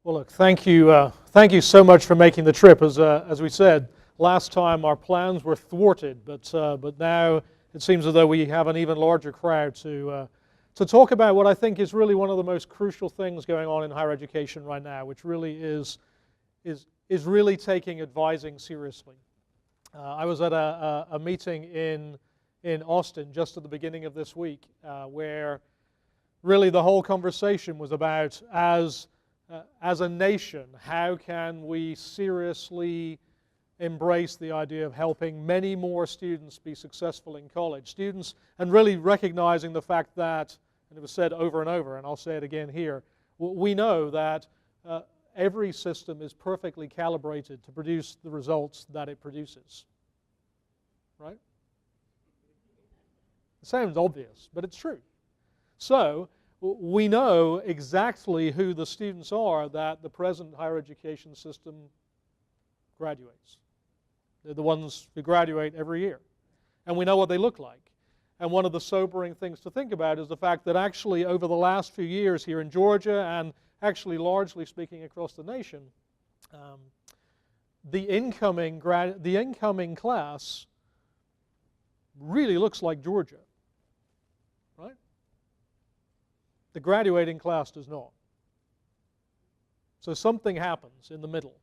Well, look, thank you so much for making the trip. As we said last time, our plans were thwarted, but now it seems as though we have an even larger crowd to talk about what I think is really one of the most crucial things going on in higher education right now, which really is really taking advising seriously. I was at a meeting in Austin just at the beginning of this week, where really the whole conversation was about as a nation, how can we seriously embrace the idea of helping many more students be successful in college? Students, and really recognizing the fact that, and it was said over and over, and I'll say it again here, we know that every system is perfectly calibrated to produce the results that it produces. Right? It sounds obvious, but it's true. So, we know exactly who the students are that the present higher education system graduates. They're the ones who graduate every year. And we know what they look like. And one of the sobering things to think about is the fact that actually over the last few years here in Georgia, and actually largely speaking across the nation, the incoming class really looks like Georgia. Right? The graduating class does not. So something happens in the middle,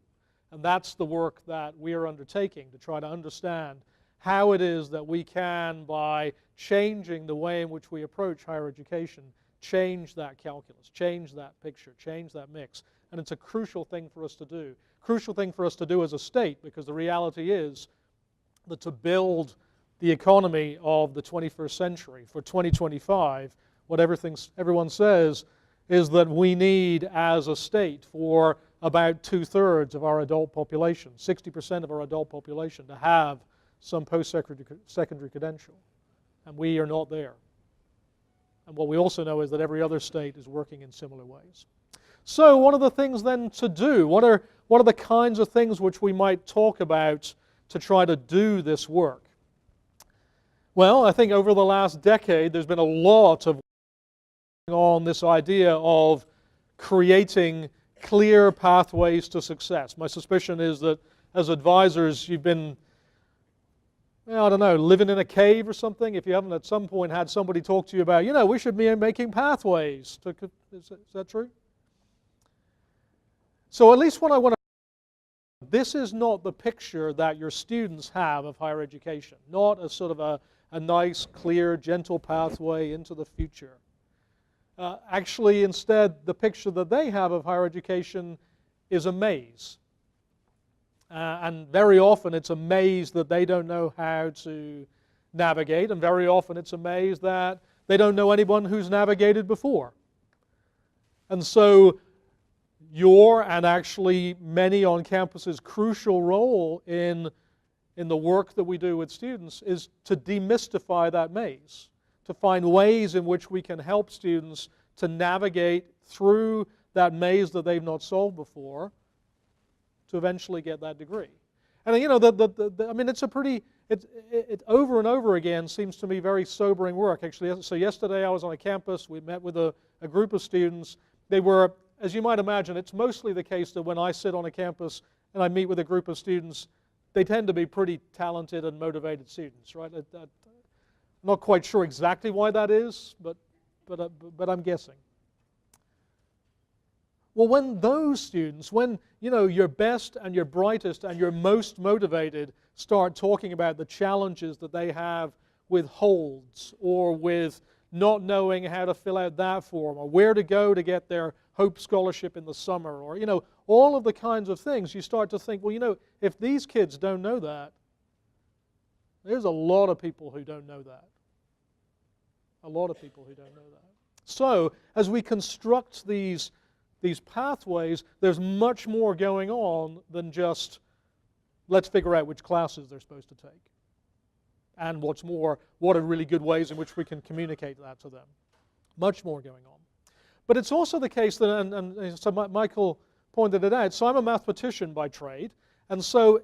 and that's the work that we are undertaking to try to understand how it is that we can, by changing the way in which we approach higher education, change that calculus, change that picture, change that mix. And it's a crucial thing for us to do. Crucial thing for us to do as a state, because the reality is that to build the economy of the 21st century for 2025, what everyone says is that we need, as a state, for about 2/3 of our adult population, 60% of our adult population, to have some post-secondary credential. And we are not there. And what we also know is that every other state is working in similar ways. So what are the things then to do? What are the kinds of things which we might talk about to try to do this work? Well, I think over the last decade there's been a lot of on this idea of creating clear pathways to success. My suspicion is that as advisors you've been, I don't know, living in a cave or something, if you haven't at some point had somebody talk to you about, we should be making pathways. Is that true? So at least what I want to, this is not the picture that your students have of higher education, not a sort of a nice, clear, gentle pathway into the future. Actually, instead, the picture that they have of higher education is a maze. And very often it's a maze that they don't know how to navigate, and very often it's a maze that they don't know anyone who's navigated before. And so your, and actually many on campus's, crucial role in the work that we do with students is to demystify that maze, to find ways in which we can help students to navigate through that maze that they've not solved before to eventually get that degree. And I mean, it's a pretty, it over and over again seems to me very sobering work. Actually, so yesterday I was on a campus, we met with a group of students. They were, as you might imagine, it's mostly the case that when I sit on a campus and I meet with a group of students, they tend to be pretty talented and motivated students, right? I'm not quite sure exactly why that is, but I'm guessing. Well, when those students, when your best and your brightest and your most motivated start talking about the challenges that they have with holds, or with not knowing how to fill out that form, or where to go to get their Hope Scholarship in the summer, or all of the kinds of things, you start to think, well, if these kids don't know that, there's a lot of people who don't know that. A lot of people who don't know that. So, as we construct these pathways, there's much more going on than just, let's figure out which classes they're supposed to take. And what's more, what are really good ways in which we can communicate that to them. Much more going on. But it's also the case that, and so Michael pointed it out, so I'm a mathematician by trade, and so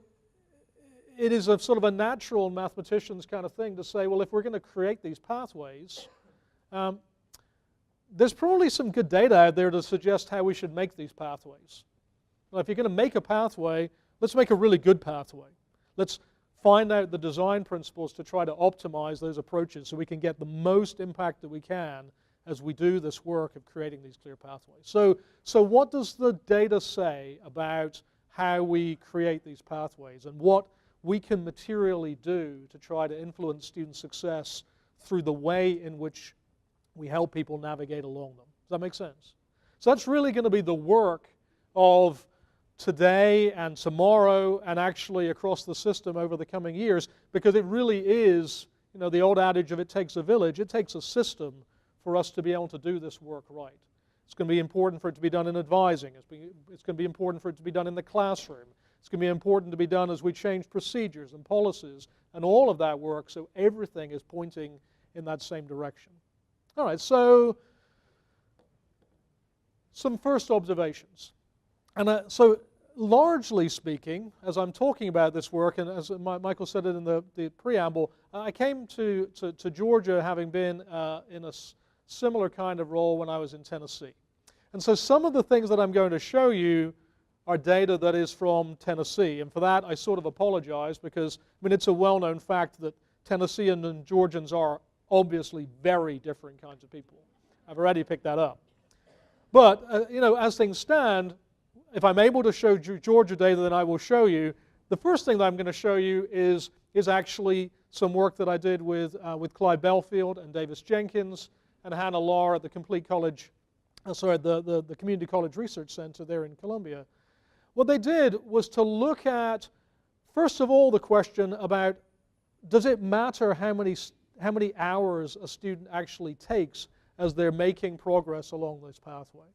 it is a sort of a natural mathematician's kind of thing to say, well, if we're going to create these pathways, there's probably some good data out there to suggest how we should make these pathways. Well, if you're going to make a pathway, let's make a really good pathway. Let's find out the design principles to try to optimize those approaches so we can get the most impact that we can as we do this work of creating these clear pathways. So what does the data say about how we create these pathways and what we can materially do to try to influence student success through the way in which we help people navigate along them? Does that make sense? So that's really going to be the work of today and tomorrow and actually across the system over the coming years, because it really is, you know, the old adage of it takes a village. It takes a system for us to be able to do this work right. It's going to be important for it to be done in advising. It's going to be important for it to be done in the classroom. It's going to be important to be done as we change procedures and policies and all of that work, so everything is pointing in that same direction. All right, so some first observations. And so largely speaking, as I'm talking about this work, and as Michael said it in the preamble, I came to Georgia having been in a similar kind of role when I was in Tennessee. And so some of the things that I'm going to show you are data that is from Tennessee. And for that, I sort of apologize because, I mean, it's a well-known fact that Tennesseans and Georgians are obviously very different kinds of people. I've already picked that up. But, you know, as things stand, if I'm able to show Georgia data, then I will show you. The first thing that I'm going to show you is actually some work that I did with Clyde Belfield and Davis Jenkins and Hannah Lahr at the the Community College Research Center there in Columbia. What they did was to look at, first of all, the question about, does it matter how many hours a student actually takes as they're making progress along this pathway?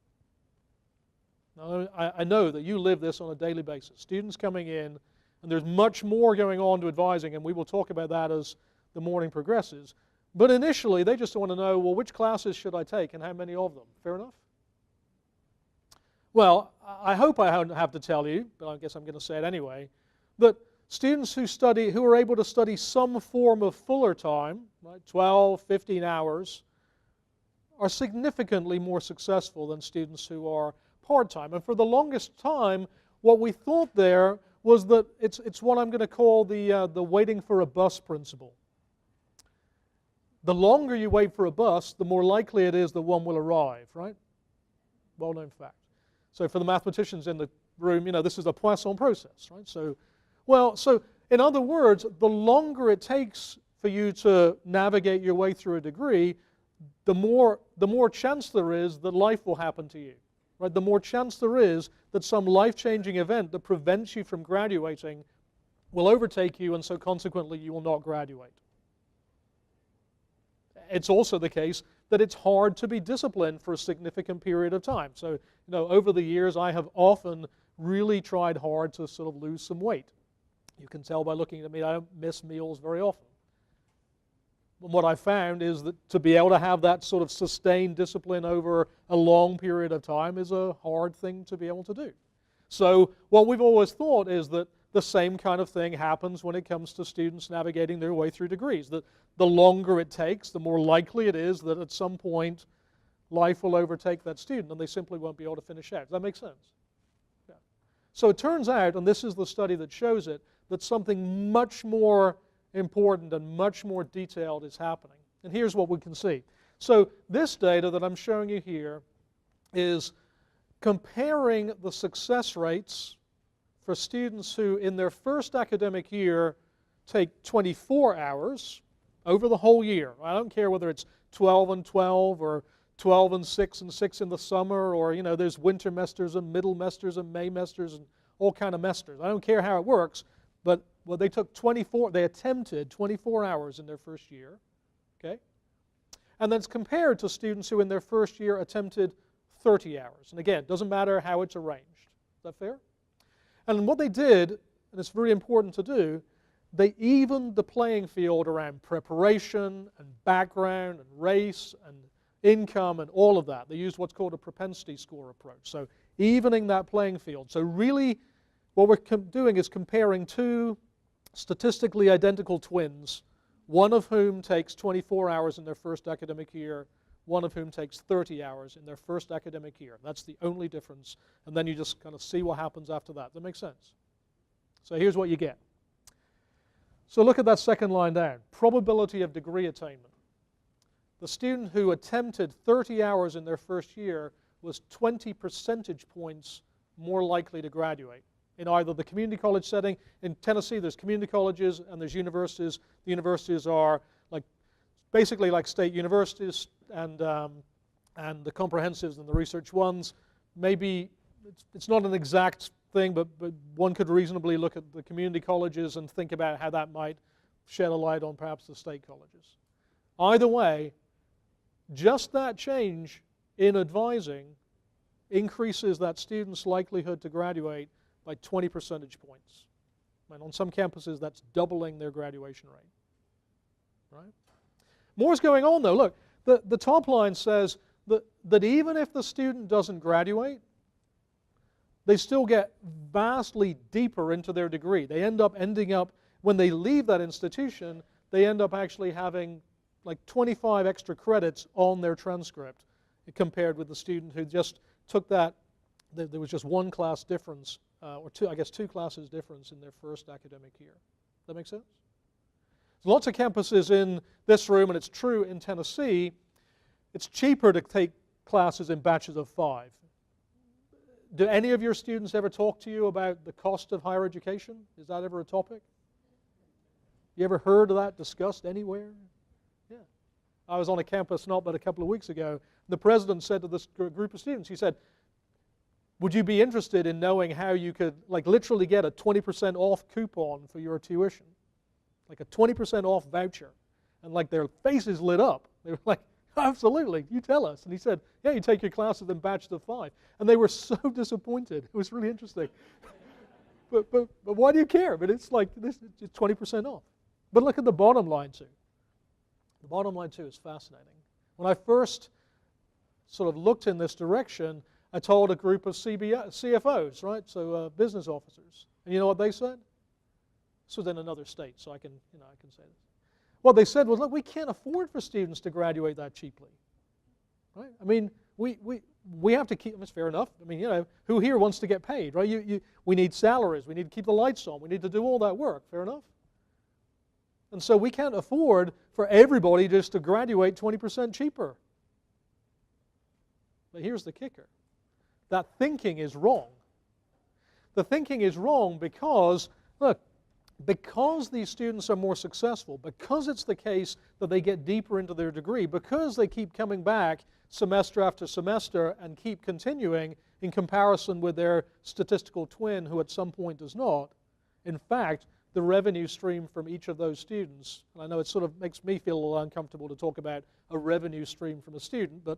Now, I know that you live this on a daily basis. Students coming in, and there's much more going on to advising, and we will talk about that as the morning progresses. But initially, they just want to know, well, which classes should I take and how many of them? Fair enough? Well, I hope I don't have to tell you, but I guess I'm going to say it anyway, that students who are able to study some form of fuller time, right, 12, 15 hours, are significantly more successful than students who are part-time. And for the longest time, what we thought there was that it's what I'm going to call the waiting for a bus principle. The longer you wait for a bus, the more likely it is that one will arrive, right? Well-known fact. So for the mathematicians in the room, you know, this is a Poisson process, right? So in other words, the longer it takes for you to navigate your way through a degree, the more chance there is that life will happen to you. Right? The more chance there is that some life-changing event that prevents you from graduating will overtake you, and so consequently you will not graduate. It's also the case that it's hard to be disciplined for a significant period of time. So, you know, over the years I have often really tried hard to sort of lose some weight. You can tell by looking at me, I don't miss meals very often. And what I found is that to be able to have that sort of sustained discipline over a long period of time is a hard thing to be able to do. So what we've always thought is that the same kind of thing happens when it comes to students navigating their way through degrees, that the longer it takes, the more likely it is that at some point life will overtake that student and they simply won't be able to finish out. Does that make sense? Yeah. So it turns out, and this is the study that shows it, that something much more important and much more detailed is happening. And here's what we can see. So this data that I'm showing you here is comparing the success rates for students who in their first academic year take 24 hours over the whole year. I don't care whether it's 12 and 12 or 12 and 6 in the summer, or, you know, there's winter mesters and middle mesters and May mesters and all kind of mesters. I don't care how it works, but well, they attempted 24 hours in their first year, okay? And that's compared to students who in their first year attempted 30 hours. And again, it doesn't matter how it's arranged. Is that fair? And what they did, and it's very important to do, they evened the playing field around preparation and background and race and income and all of that. They used what's called a propensity score approach. So evening that playing field. So really what we're doing is comparing two statistically identical twins, one of whom takes 24 hours in their first academic year, one of whom takes 30 hours in their first academic year. That's the only difference. And then you just kind of see what happens after that. That makes sense? So here's what you get. So look at that second line down. Probability of degree attainment. The student who attempted 30 hours in their first year was 20 percentage points more likely to graduate in either the community college setting. In Tennessee, there's community colleges and there's universities. The universities are basically like state universities, and the comprehensives and the research ones. Maybe it's not an exact thing, but one could reasonably look at the community colleges and think about how that might shed a light on perhaps the state colleges. Either way, just that change in advising increases that student's likelihood to graduate by 20 percentage points. And on some campuses, that's doubling their graduation rate. Right? More's going on, though. Look, the top line says that even if the student doesn't graduate, they still get vastly deeper into their degree. They ending up, when they leave that institution, they end up actually having like 25 extra credits on their transcript compared with the student who just took that. There was just one class difference, or two classes difference in their first academic year. That make sense? There's lots of campuses in this room, and it's true in Tennessee. It's cheaper to take classes in batches of 5. Do any of your students ever talk to you about the cost of higher education? Is that ever a topic? You ever heard of that discussed anywhere? Yeah. I was on a campus not but a couple of weeks ago, and the president said to this group of students, he said, would you be interested in knowing how you could literally get a 20% off coupon for your tuition? Like a 20% off voucher. And their faces lit up. They were like, absolutely, you tell us. And he said, yeah, you take your classes in batches of 5. And they were so disappointed. It was really interesting. but why do you care? But it's this, it's 20% off. But look at the bottom line too. The bottom line too is fascinating. When I first sort of looked in this direction, I told a group of CFOs, right? So business officers. And you know what they said? This was in another state, so I can say this. What they said was, look, we can't afford for students to graduate that cheaply. Right? I mean, we have to keep, it's fair enough. I mean, who here wants to get paid, right? We need salaries. We need to keep the lights on. We need to do all that work. Fair enough? And so we can't afford for everybody just to graduate 20% cheaper. But here's the kicker. That thinking is wrong. The thinking is wrong because, look, because these students are more successful, because it's the case that they get deeper into their degree, because they keep coming back semester after semester and keep continuing in comparison with their statistical twin who at some point does not, in fact, the revenue stream from each of those students, and I know it sort of makes me feel a little uncomfortable to talk about a revenue stream from a student, but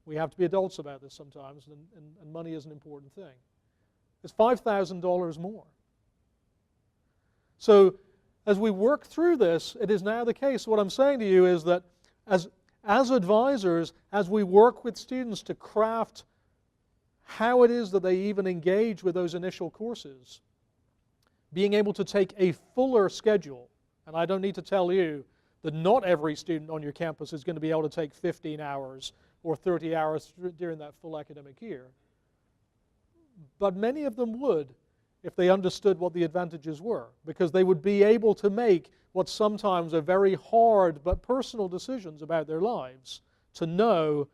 we have to be adults about this sometimes, and money is an important thing. It's $5,000 more. So as we work through this, it is now the case, what I'm saying to you is that as advisors, as we work with students to craft how it is that they even engage with those initial courses, being able to take a fuller schedule, and I don't need to tell you that not every student on your campus is going to be able to take 15 hours or 30 hours during that full academic year, but many of them would if they understood what the advantages were, because they would be able to make what sometimes are very hard but personal decisions about their lives, to know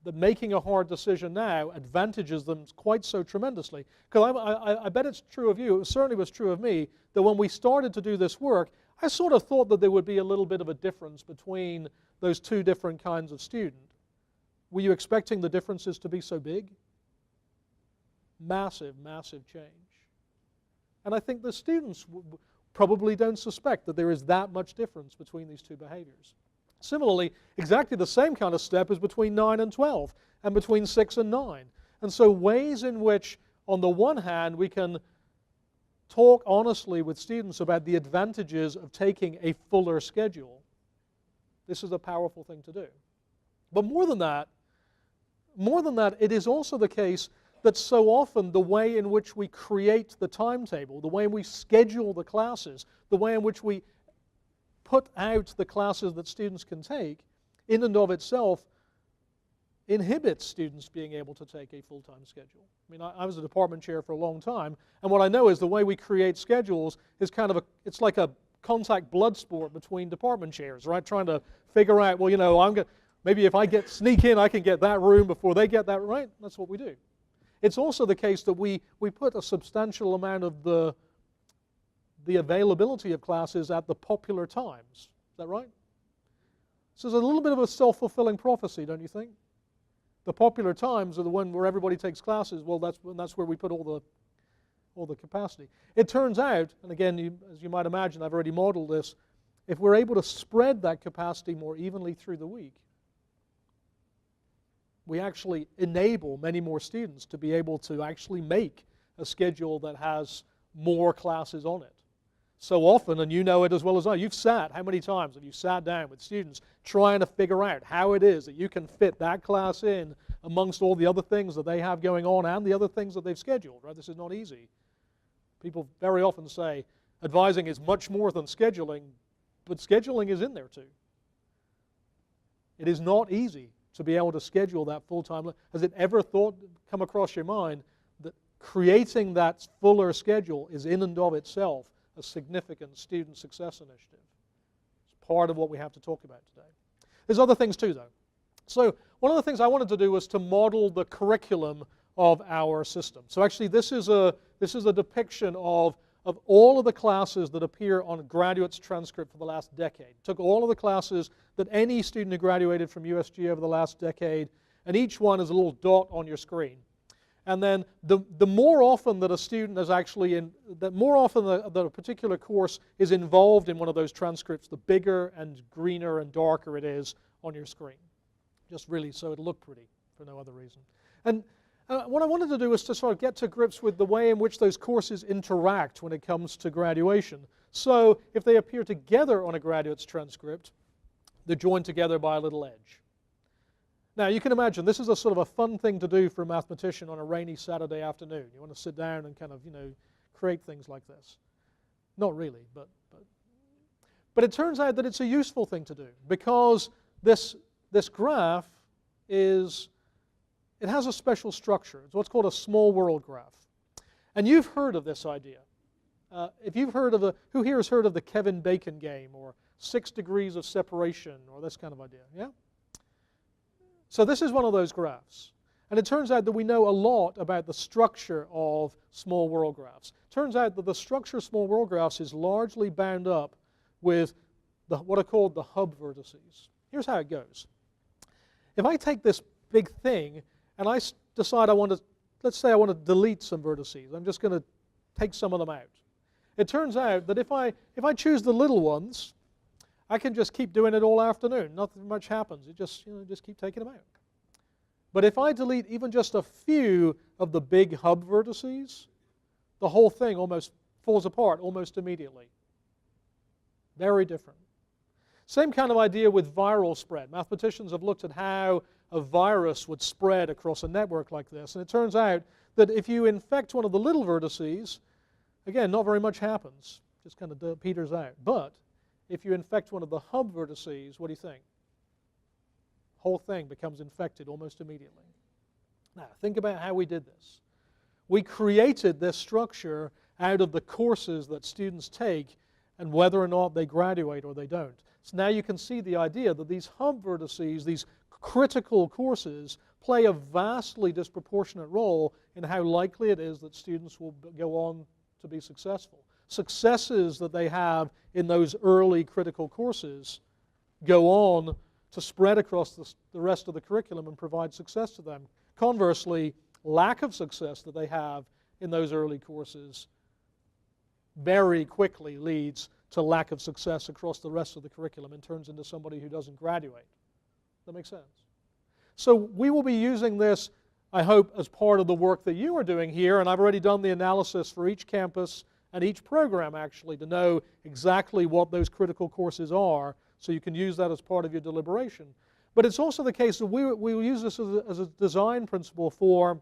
that making a hard decision now advantages them quite so tremendously. Because I bet it's true of you, it certainly was true of me, that when we started to do this work, I sort of thought that there would be a little bit of a difference between those two different kinds of student. Were you expecting the differences to be so big? Massive, massive change. And I think the students probably don't suspect that there is that much difference between these two behaviors. Similarly, exactly the same kind of step is between 9 and 12, and between 6 and 9. And so ways in which, on the one hand, we can talk honestly with students about the advantages of taking a fuller schedule, this is a powerful thing to do. But more than that, it is also the case that so often the way in which we create the timetable, the way in which we schedule the classes, the way in which we put out the classes that students can take in and of itself inhibits students being able to take a full-time schedule. I mean, I was a department chair for a long time, and what I know is the way we create schedules is kind of it's like a contact blood sport between department chairs, right? Trying to figure out, well, you know, maybe if I sneak in, I can get that room before they get that, right? That's what we do. It's also the case that we put a substantial amount of the availability of classes at the popular times. Is that right? So there's a little bit of a self-fulfilling prophecy, don't you think? The popular times are the one where everybody takes classes. Well, that's where we put all the capacity. It turns out, and again, as you might imagine, I've already modeled this, if we're able to spread that capacity more evenly through the week, we actually enable many more students to be able to actually make a schedule that has more classes on it. So often, and you know it as well as I, how many times have you sat down with students trying to figure out how it is that you can fit that class in amongst all the other things that they have going on and the other things that they've scheduled, right? This is not easy. People very often say advising is much more than scheduling, but scheduling is in there too. It is not easy to be able to schedule that full-time. Has it ever come across your mind that creating that fuller schedule is in and of itself a significant student success initiative? It's part of what we have to talk about today. There's other things too, though. So one of the things I wanted to do was to model the curriculum of our system. So actually this is a depiction of all of the classes that appear on Graduate's transcript for the last decade. Took all of the classes that any student who graduated from USG over the last decade, and each one is a little dot on your screen. And then the more often that a student is actually that a particular course is involved in one of those transcripts, the bigger and greener and darker it is on your screen. Just really so it'll look pretty for no other reason. And what I wanted to do was to sort of get to grips with the way in which those courses interact when it comes to graduation. So if they appear together on a graduate's transcript, they're joined together by a little edge. Now, you can imagine this is a sort of a fun thing to do for a mathematician on a rainy Saturday afternoon. You want to sit down and kind of, create things like this. Not really, but it turns out that it's a useful thing to do because this graph it has a special structure. It's what's called a small world graph. And you've heard of this idea. If you've heard of who here has heard of the Kevin Bacon game or 6 degrees of separation or this kind of idea? Yeah? So this is one of those graphs. And it turns out that we know a lot about the structure of small world graphs. It turns out that the structure of small world graphs is largely bound up with what are called the hub vertices. Here's how it goes. If I take this big thing and I decide let's say I want to delete some vertices. I'm just going to take some of them out. It turns out that if I choose the little ones, I can just keep doing it all afternoon. Nothing much happens. It just keep taking them out. But if I delete even just a few of the big hub vertices, the whole thing almost falls apart almost immediately. Very different. Same kind of idea with viral spread. Mathematicians have looked at how a virus would spread across a network like this, and it turns out that if you infect one of the little vertices, again, not very much happens. Just kind of peters out. But if you infect one of the hub vertices, what do you think? Whole thing becomes infected almost immediately. Now, think about how we did this. We created this structure out of the courses that students take and whether or not they graduate or they don't. So now you can see the idea that these hub vertices, these critical courses, play a vastly disproportionate role in how likely it is that students will go on to be successful. Successes that they have in those early critical courses go on to spread across the rest of the curriculum and provide success to them. Conversely, lack of success that they have in those early courses very quickly leads to lack of success across the rest of the curriculum and turns into somebody who doesn't graduate. That makes sense? So we will be using this, I hope, as part of the work that you are doing here, and I've already done the analysis for each campus and each program, actually, to know exactly what those critical courses are, so you can use that as part of your deliberation. But it's also the case that we will use this as a design principle for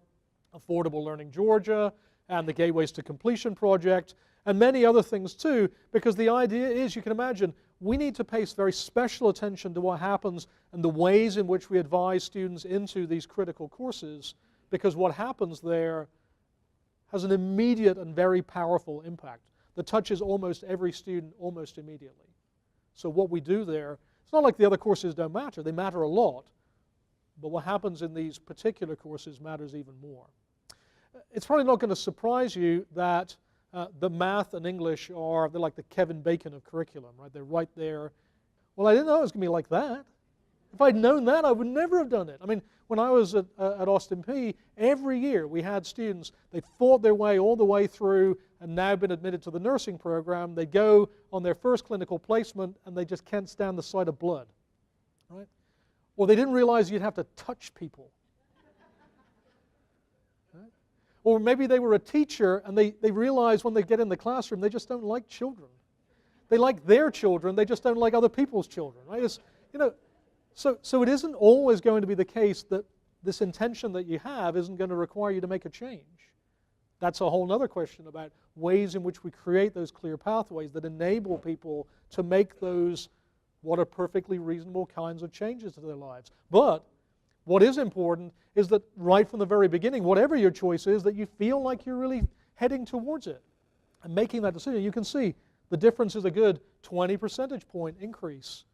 Affordable Learning Georgia and the Gateways to Completion project and many other things too, because the idea is, you can imagine, we need to pay very special attention to what happens and the ways in which we advise students into these critical courses, because what happens there has an immediate and very powerful impact that touches almost every student almost immediately. So what we do there, it's not like the other courses don't matter. They matter a lot. But what happens in these particular courses matters even more. It's probably not going to surprise you that the math and English they're like the Kevin Bacon of curriculum, right? They're right there. Well, I didn't know it was going to be like that. If I'd known that, I would never have done it. I mean, when I was at Austin Peay, every year we had students, they fought their way all the way through and now been admitted to the nursing program. They go on their first clinical placement and they just can't stand the sight of blood, right? Or they didn't realize you'd have to touch people. Right? Or maybe they were a teacher and they realize when they get in the classroom they just don't like children. They like their children, they just don't like other people's children. Right? It's, so it isn't always going to be the case that this intention that you have isn't going to require you to make a change. That's a whole other question about ways in which we create those clear pathways that enable people to make those what are perfectly reasonable kinds of changes to their lives. But what is important is that right from the very beginning, whatever your choice is, that you feel like you're really heading towards it and making that decision. You can see the difference is a good 20 percentage point increase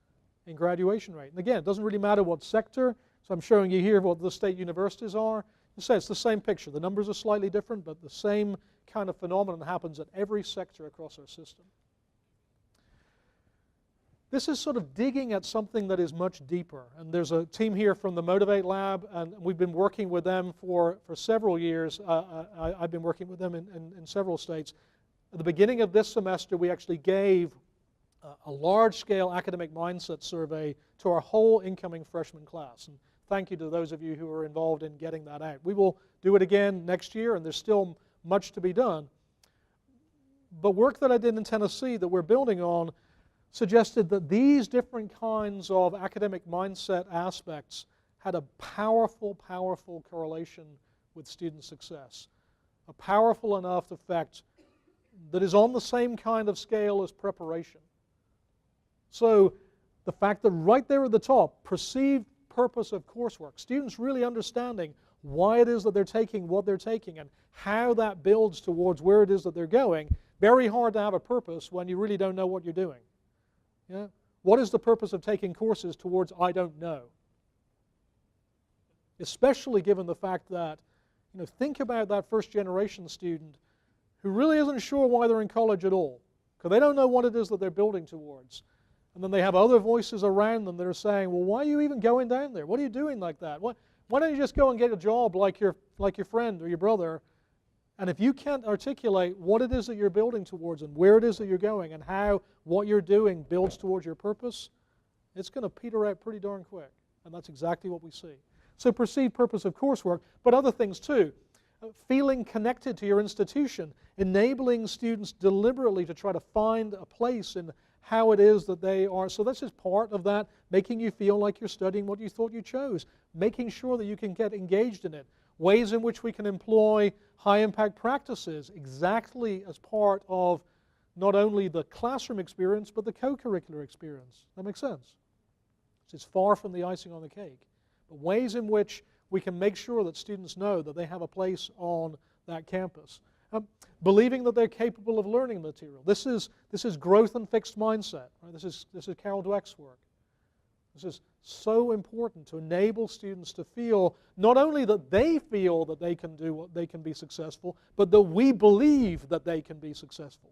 in graduation rate. And again, it doesn't really matter what sector, so I'm showing you here what the state universities are. You say it's the same picture. The numbers are slightly different, but the same kind of phenomenon happens at every sector across our system. This is sort of digging at something that is much deeper. And there's a team here from the Motivate Lab, and we've been working with them for several years. I've been working with them in several states. At the beginning of this semester, we actually gave a large-scale academic mindset survey to our whole incoming freshman class. And thank you to those of you who are involved in getting that out. We will do it again next year, and there's still much to be done. But work that I did in Tennessee that we're building on suggested that these different kinds of academic mindset aspects had a powerful, powerful correlation with student success. A powerful enough effect that is on the same kind of scale as preparation. So the fact that right there at the top, perceived purpose of coursework, students really understanding why it is that they're taking what they're taking and how that builds towards where it is that they're going. Very hard to have a purpose when you really don't know what you're doing. Yeah? What is the purpose of taking courses towards I don't know? Especially given the fact that, think about that first generation student who really isn't sure why they're in college at all, because they don't know what it is that they're building towards. And then they have other voices around them that are saying, well, why are you even going down there? What are you doing like that? Why don't you just go and get a job like your friend or your brother? And if you can't articulate what it is that you're building towards and where it is that you're going and how what you're doing builds towards your purpose, it's going to peter out pretty darn quick. And that's exactly what we see. So perceived purpose of coursework, but other things too. Feeling connected to your institution, enabling students deliberately to try to find a place in how it is that they are. So this is part of that, making you feel like you're studying what you thought you chose, making sure that you can get engaged in it. Ways in which we can employ high-impact practices exactly as part of not only the classroom experience, but the co-curricular experience. That makes sense? It's far from the icing on the cake. But ways in which we can make sure that students know that they have a place on that campus. Believing that they're capable of learning material. This is growth and fixed mindset. Right? This is Carol Dweck's work. This is so important to enable students to feel not only that they feel that they can do what they can be successful, but that we believe that they can be successful.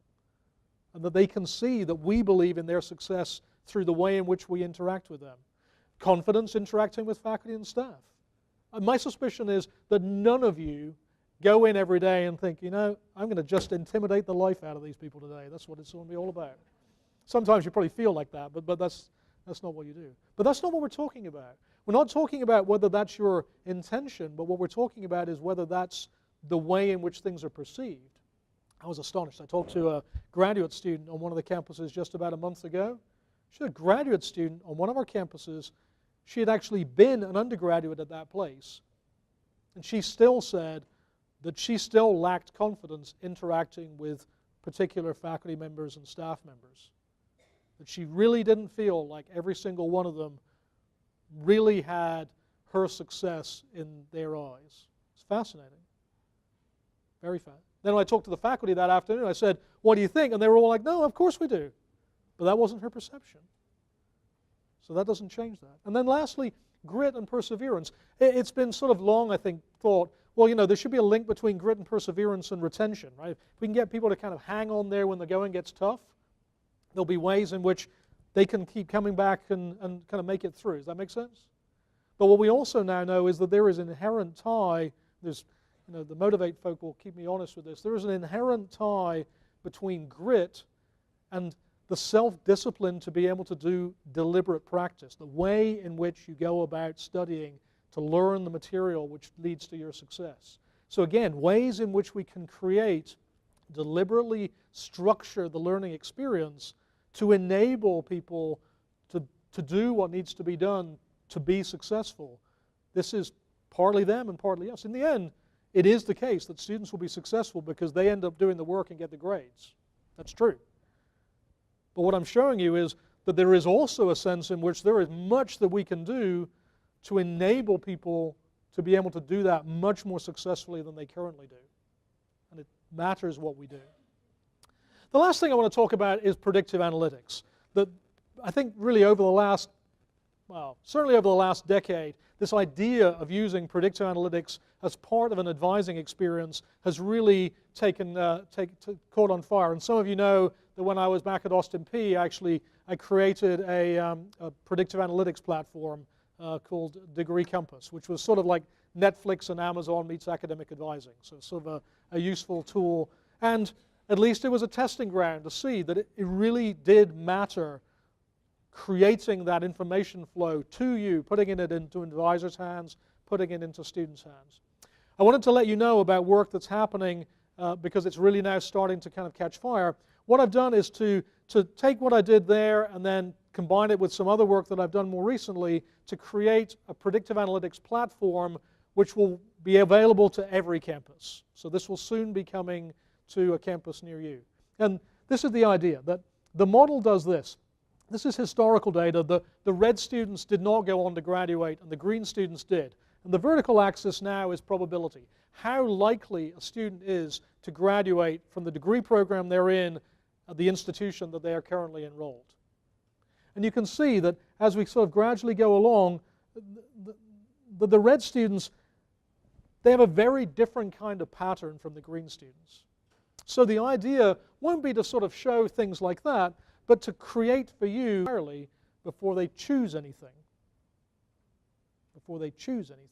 And that they can see that we believe in their success through the way in which we interact with them. Confidence interacting with faculty and staff. And my suspicion is that none of you go in every day and think, I'm going to just intimidate the life out of these people today. That's what it's going to be all about. Sometimes you probably feel like that, but that's not what you do. But that's not what we're talking about. We're not talking about whether that's your intention, but what we're talking about is whether that's the way in which things are perceived. I was astonished. I talked to a graduate student on one of the campuses just about a month ago. She was a graduate student on one of our campuses. She had actually been an undergraduate at that place. And she still said that she still lacked confidence interacting with particular faculty members and staff members. that she really didn't feel like every single one of them really had her success in their eyes. It's fascinating. Very fascinating. Then when I talked to the faculty that afternoon, I said, what do you think? And they were all like, no, of course we do. But that wasn't her perception. So that doesn't change that. And then lastly, grit and perseverance. It's been sort of long, I think, thought, well, there should be a link between grit and perseverance and retention, right? If we can get people to kind of hang on there when the going gets tough, there'll be ways in which they can keep coming back and kind of make it through. Does that make sense? But what we also now know is that there is an inherent tie. There's, the Motivate folk will keep me honest with this. There is an inherent tie between grit and the self-discipline to be able to do deliberate practice, the way in which you go about studying to learn the material which leads to your success. So again, ways in which we can create, deliberately structure the learning experience to enable people to do what needs to be done to be successful. This is partly them and partly us. In the end, it is the case that students will be successful because they end up doing the work and get the grades. That's true. But what I'm showing you is that there is also a sense in which there is much that we can do to enable people to be able to do that much more successfully than they currently do. And it matters what we do. The last thing I want to talk about is predictive analytics. That I think really over the last, certainly over the last decade, this idea of using predictive analytics as part of an advising experience has really caught on fire. And some of you know that when I was back at Austin Peay, I created a predictive analytics platform called Degree Compass, which was sort of like Netflix and Amazon meets academic advising. So it's sort of a useful tool. And at least it was a testing ground to see that it really did matter creating that information flow to you, putting it into advisors' hands, putting it into students' hands. I wanted to let you know about work that's happening because it's really now starting to kind of catch fire. What I've done is to take what I did there and then combine it with some other work that I've done more recently to create a predictive analytics platform which will be available to every campus. So this will soon be coming to a campus near you. And this is the idea, that the model does this. This is historical data. The red students did not go on to graduate, and the green students did. And the vertical axis now is probability. How likely a student is to graduate from the degree program they're in at the institution that they are currently enrolled. And you can see that as we sort of gradually go along, the red students, they have a very different kind of pattern from the green students. So the idea won't be to sort of show things like that, but to create for you entirely before they choose anything. Before they choose anything.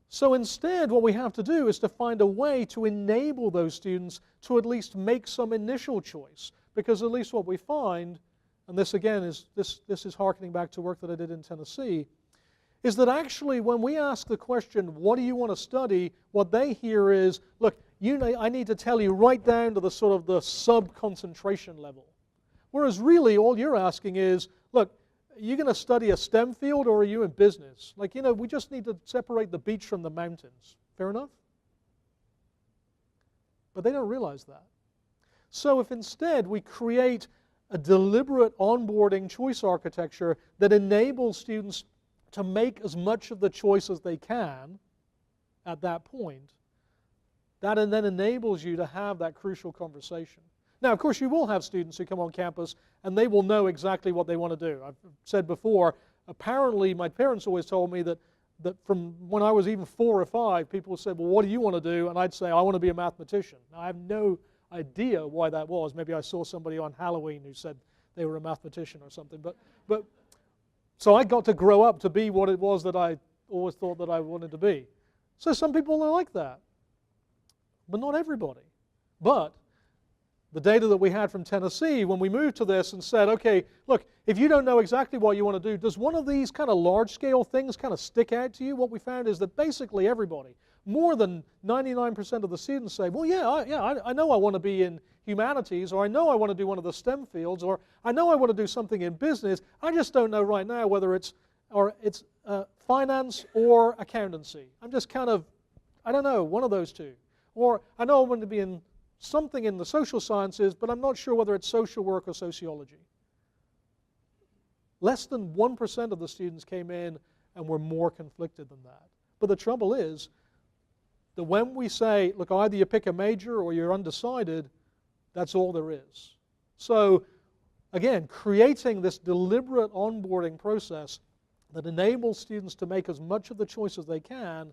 So instead, what we have to do is to find a way to enable those students to at least make some initial choice. Because at least what we find, and this again is this is hearkening back to work that I did in Tennessee, is that actually when we ask the question, what do you want to study, what they hear is, look, I need to tell you right down to the sort of the sub-concentration level. Whereas really all you're asking is, look, are you going to study a STEM field or are you in business? Like, we just need to separate the beach from the mountains. Fair enough? But they don't realize that. So if instead we create a deliberate onboarding choice architecture that enables students to make as much of the choice as they can at that point, that then enables you to have that crucial conversation. Now, of course, you will have students who come on campus and they will know exactly what they want to do. I've said before, apparently my parents always told me that from when I was even 4 or 5, people said, well, what do you want to do? And I'd say, I want to be a mathematician. Now, I have no idea why that was. Maybe I saw somebody on Halloween who said they were a mathematician or something. But so I got to grow up to be what it was that I always thought that I wanted to be. So some people are like that, but not everybody. But the data that we had from Tennessee when we moved to this and said, okay, look, if you don't know exactly what you want to do, does one of these kind of large-scale things kind of stick out to you? What we found is that basically everybody, more than 99% of the students say, well, I know I want to be in humanities, or I know I want to do one of the STEM fields, or I know I want to do something in business. I just don't know right now whether it's finance or accountancy. I'm just kind of, I don't know, one of those two. Or I know I want to be in something in the social sciences, but I'm not sure whether it's social work or sociology. Less than 1% of the students came in and were more conflicted than that. But the trouble is that when we say, look, either you pick a major or you're undecided, that's all there is. So again, creating this deliberate onboarding process that enables students to make as much of the choice as they can,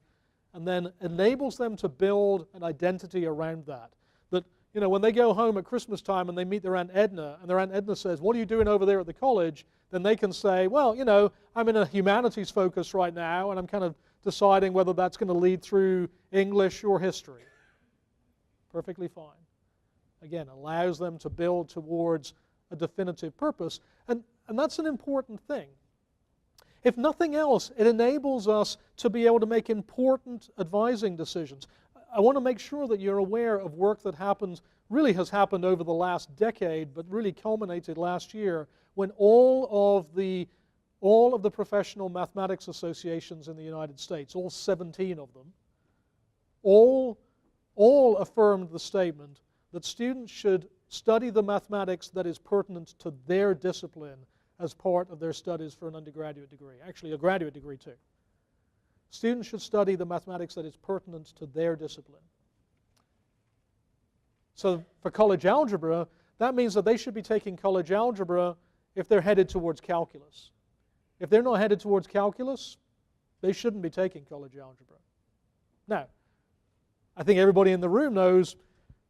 and then enables them to build an identity around that. That, you know, when they go home at Christmas time and they meet their Aunt Edna, and their Aunt Edna says, what are you doing over there at the college? Then they can say, well, you know, I'm in a humanities focus right now, and I'm kind of deciding whether that's going to lead through English or history. Perfectly fine. Again, allows them to build towards a definitive purpose, and that's an important thing. If nothing else, it enables us to be able to make important advising decisions. I want to make sure that you're aware of work that really has happened over the last decade, but really culminated last year when all of the professional mathematics associations in the United States, all 17 of them, all affirmed the statement that students should study the mathematics that is pertinent to their discipline as part of their studies for an undergraduate degree, actually a graduate degree too. Students should study the mathematics that is pertinent to their discipline. So for college algebra, that means that they should be taking college algebra if they're headed towards calculus. If they're not headed towards calculus, they shouldn't be taking college algebra. Now, I think everybody in the room knows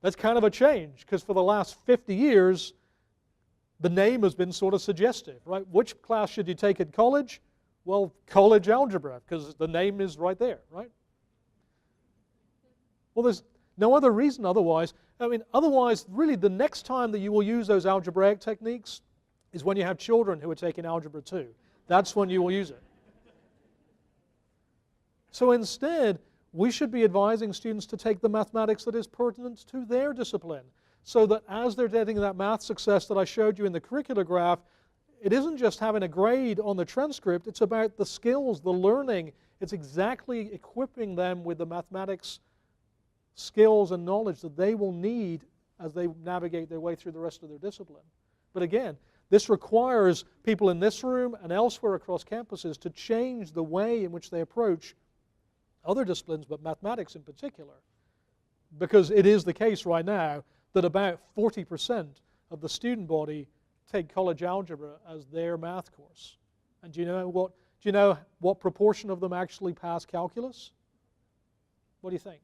that's kind of a change, because for the last 50 years, the name has been sort of suggestive, right? Which class should you take at college? Well, college algebra, because the name is right there, right? Well, there's no other reason otherwise. I mean, otherwise, really, the next time that you will use those algebraic techniques is when you have children who are taking Algebra 2. That's when you will use it. So instead, we should be advising students to take the mathematics that is pertinent to their discipline, so that as they're getting that math success that I showed you in the curricular graph, it isn't just having a grade on the transcript, it's about the skills, the learning. It's exactly equipping them with the mathematics skills and knowledge that they will need as they navigate their way through the rest of their discipline. But again, this requires people in this room and elsewhere across campuses to change the way in which they approach other disciplines, but mathematics in particular. Because it is the case right now that about 40% of the student body take college algebra as their math course. And do you know what proportion of them actually pass calculus? What do you think?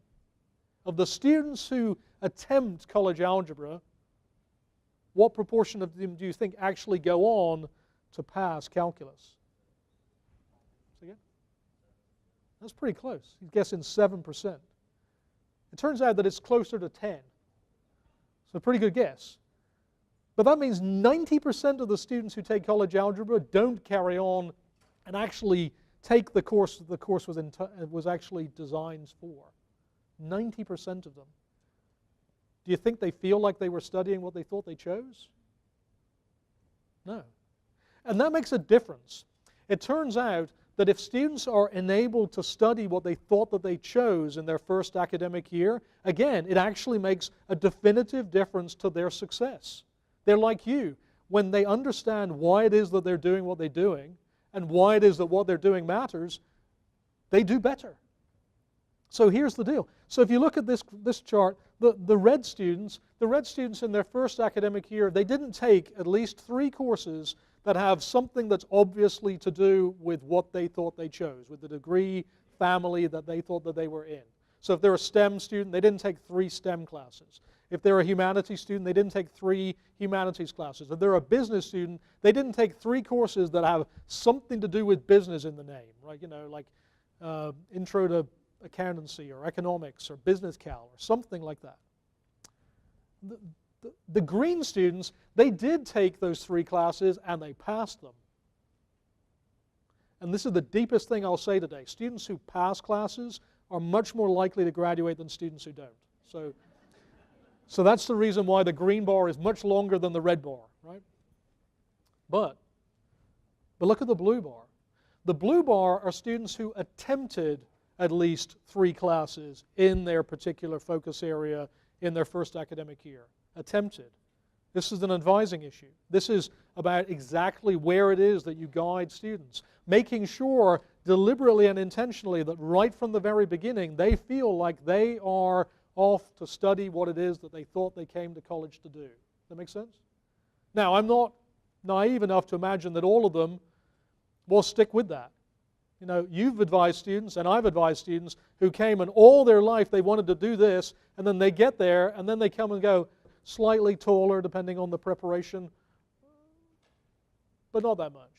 Of the students who attempt college algebra, what proportion of them do you think actually go on to pass calculus? Say again? That's pretty close. You're guessing 7%. It turns out that it's closer to 10. So a pretty good guess. But that means 90% of the students who take college algebra don't carry on and actually take the course that the course was actually designed for. 90% of them. Do you think they feel like they were studying what they thought they chose? No. And that makes a difference. It turns out that if students are enabled to study what they thought that they chose in their first academic year, again, it actually makes a definitive difference to their success. They're like you. When they understand why it is that they're doing what they're doing and why it is that what they're doing matters, they do better. So here's the deal. So if you look at this chart, the red students in their first academic year, they didn't take at least 3 courses that have something that's obviously to do with what they thought they chose, with the degree, family that they thought that they were in. So if they're a STEM student, they didn't take 3 STEM classes. If they're a humanities student, they didn't take 3 humanities classes. If they're a business student, they didn't take 3 courses that have something to do with business in the name, right? You know, like intro to accountancy or economics or business cal or something like that. The green students, they did take those 3 classes and they passed them. And this is the deepest thing I'll say today. Students who pass classes are much more likely to graduate than students who don't. So that's the reason why the green bar is much longer than the red bar, right? But look at the blue bar. The blue bar are students who attempted at least 3 classes in their particular focus area in their first academic year. Attempted. This is an advising issue. This is about exactly where it is that you guide students, making sure deliberately and intentionally that right from the very beginning they feel like they are off to study what it is that they thought they came to college to do. Does that make sense? Now, I'm not naive enough to imagine that all of them will stick with that. You know, you've advised students and I've advised students who came and all their life they wanted to do this, and then they get there and then they come and go, slightly taller depending on the preparation, but not that much.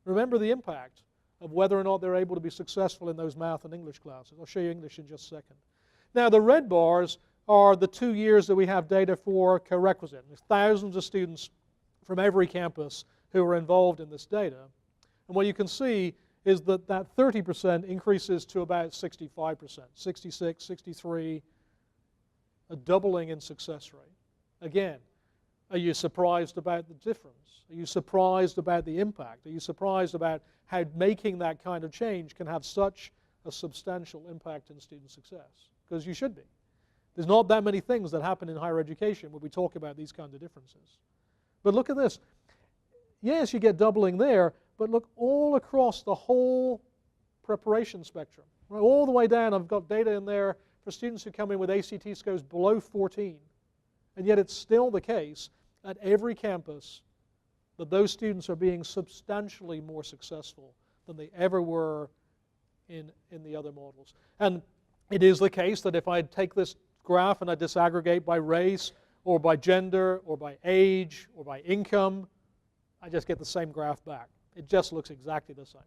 Remember the impact of whether or not they're able to be successful in those math and English classes. I'll show you English in just a second. Now the red bars are the 2 years that we have data for co-requisite. There's thousands of students from every campus who are involved in this data. And what you can see is that that 30% increases to about 65%, 66, 63, a doubling in success rate. Again, are you surprised about the difference? Are you surprised about the impact? Are you surprised about how making that kind of change can have such a substantial impact in student success? Because you should be. There's not that many things that happen in higher education where we talk about these kinds of differences. But look at this. Yes, you get doubling there, but look all across the whole preparation spectrum. Right, all the way down, I've got data in there for students who come in with ACT scores below 14. And yet it's still the case at every campus that those students are being substantially more successful than they ever were in the other models. And it is the case that if I take this graph and I disaggregate by race or by gender or by age or by income, I just get the same graph back. It just looks exactly the same.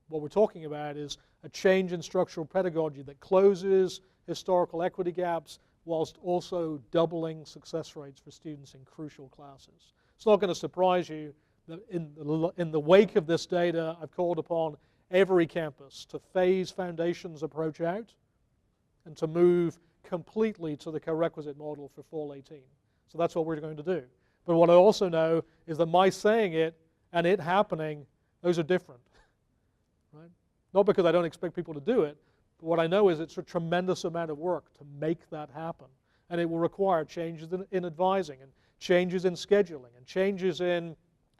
What we're talking about is a change in structural pedagogy that closes historical equity gaps whilst also doubling success rates for students in crucial classes. It's not going to surprise you that in the wake of this data, I've called upon every campus to phase Foundations approach out and to move completely to the co-requisite model for fall 18. So that's what we're going to do. But what I also know is that my saying it and it happening, those are different. Right? Not because I don't expect people to do it, but what I know is it's a tremendous amount of work to make that happen. And it will require changes in advising and changes in scheduling and changes in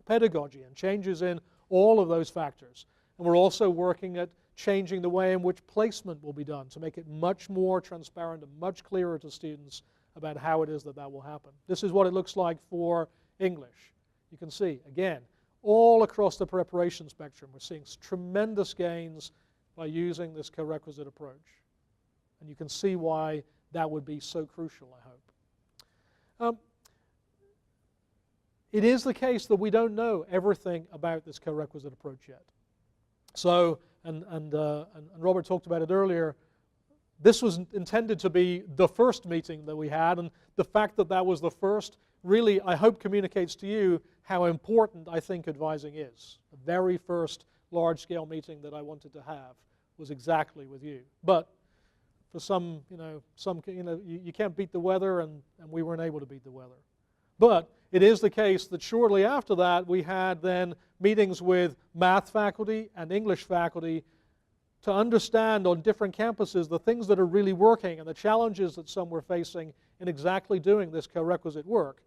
pedagogy and changes in all of those factors. And we're also working at changing the way in which placement will be done to make it much more transparent and much clearer to students about how it is that that will happen. This is what it looks like for English. You can see, again, all across the preparation spectrum, we're seeing tremendous gains by using this co-requisite approach. And you can see why that would be so crucial, I hope. It is the case that we don't know everything about this co-requisite approach yet. So, and Robert talked about it earlier, this was intended to be the first meeting that we had, and the fact that that was the first really, I hope, communicates to you how important I think advising is. The very first large-scale meeting that I wanted to have was exactly with you. But for some, you can't beat the weather, and we weren't able to beat the weather. But it is the case that shortly after that, we had then meetings with math faculty and English faculty to understand on different campuses the things that are really working and the challenges that some were facing in exactly doing this co-requisite work.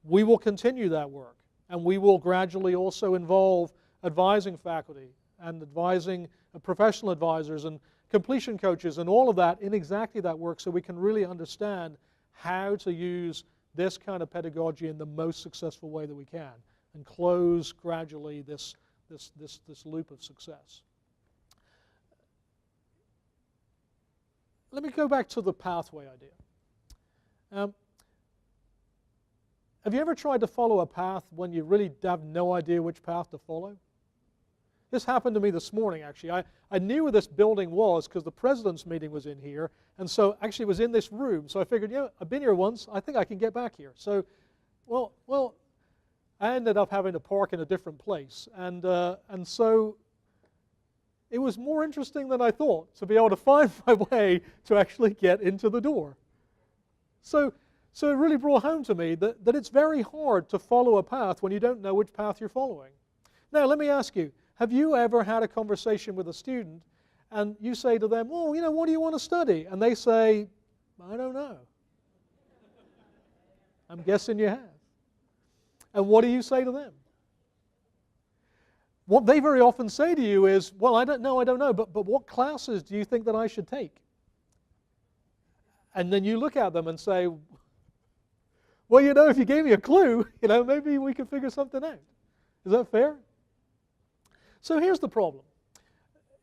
We will continue that work, and we will gradually also involve advising faculty and advising professional advisors and completion coaches and all of that in exactly that work so we can really understand how to use this kind of pedagogy in the most successful way that we can and close gradually this loop of success. Let me go back to the pathway idea. Have you ever tried to follow a path when you really have no idea which path to follow? This happened to me this morning, actually. I knew where this building was because the president's meeting was in here, and so actually it was in this room. So I figured, I've been here once. I think I can get back here. So, well, I ended up having to park in a different place, and so it was more interesting than I thought to be able to find my way to actually get into the door. So it really brought home to me that it's very hard to follow a path when you don't know which path you're following. Now, let me ask you, have you ever had a conversation with a student and you say to them, well, what do you want to study? And they say, I don't know. I'm guessing you have. And what do you say to them? What they very often say to you is, well, I don't know, but what classes do you think that I should take? And then you look at them and say, well, if you gave me a clue, maybe we could figure something out. Is that fair? So here's the problem.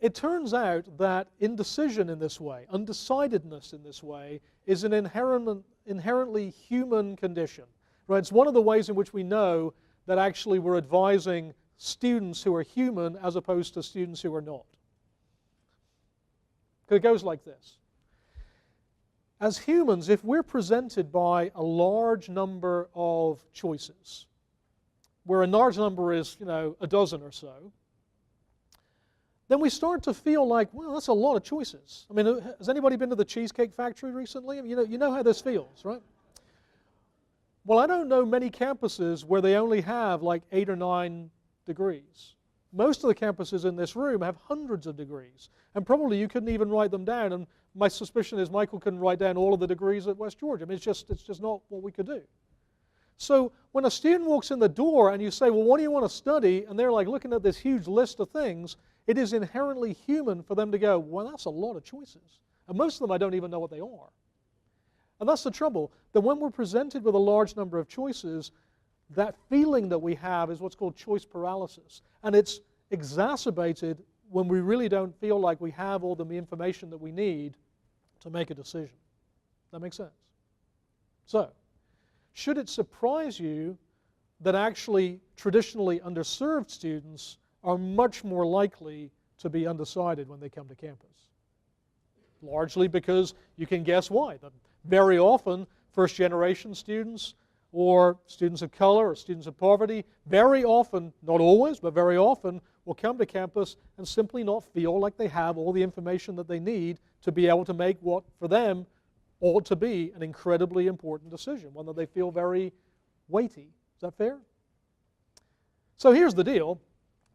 It turns out that indecision in this way, undecidedness in this way, is an inherently human condition. Right? It's one of the ways in which we know that actually we're advising students who are human as opposed to students who are not. It goes like this. As humans, if we're presented by a large number of choices, where a large number is, a dozen or so, then we start to feel like, well, that's a lot of choices. I mean, has anybody been to the Cheesecake Factory recently? I mean, you know how this feels, right? Well, I don't know many campuses where they only have like 8 or 9 degrees. Most of the campuses in this room have hundreds of degrees, and probably you couldn't even write them down, and my suspicion is Michael couldn't write down all of the degrees at West Georgia. I mean, it's just not what we could do. So when a student walks in the door and you say, well, what do you want to study? And they're like looking at this huge list of things, it is inherently human for them to go, well, that's a lot of choices. And most of them I don't even know what they are. And that's the trouble, that when we're presented with a large number of choices, that feeling that we have is what's called choice paralysis. And it's exacerbated when we really don't feel like we have all the information that we need to make a decision. That makes sense? So, should it surprise you that actually traditionally underserved students are much more likely to be undecided when they come to campus? Largely because you can guess why. Very often, first-generation students or students of color or students of poverty, very often, not always, but very often, will come to campus and simply not feel like they have all the information that they need to be able to make what, for them, ought to be an incredibly important decision, one that they feel very weighty. Is that fair? So here's the deal.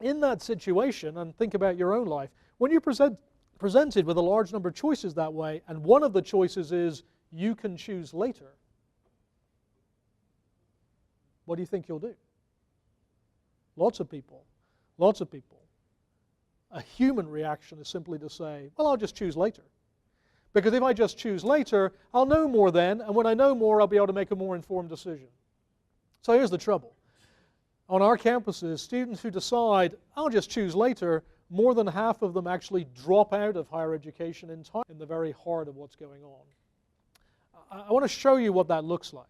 In that situation, and think about your own life, when you're presented with a large number of choices that way, and one of the choices is you can choose later, what do you think you'll do? Lots of people, a human reaction is simply to say, well, I'll just choose later. Because if I just choose later, I'll know more then, and when I know more, I'll be able to make a more informed decision. So here's the trouble. On our campuses, students who decide, I'll just choose later, more than half of them actually drop out of higher education entirely in the very heart of what's going on. I want to show you what that looks like.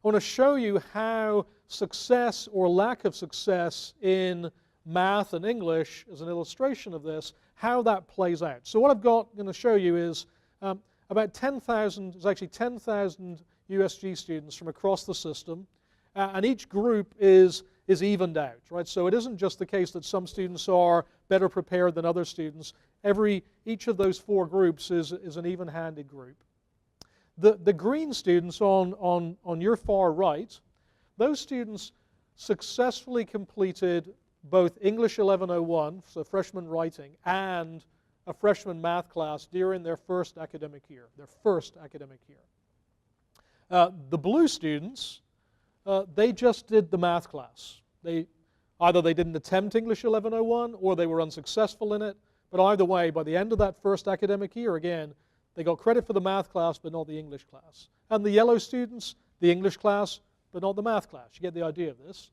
I want to show you how success or lack of success in math and English, as an illustration of this, how that plays out. So what I've got going to show you is about 10,000, it's actually 10,000 USG students from across the system, and each group is evened out, right? So it isn't just the case that some students are better prepared than other students. Each of those 4 groups is an even-handed group. The green students on your far right, those students successfully completed both English 1101, so freshman writing, and a freshman math class during their first academic year, The blue students, they just did the math class. Either they didn't attempt English 1101 or they were unsuccessful in it, but either way, by the end of that first academic year, again, they got credit for the math class but not the English class. And the yellow students, the English class but not the math class. You get the idea of this,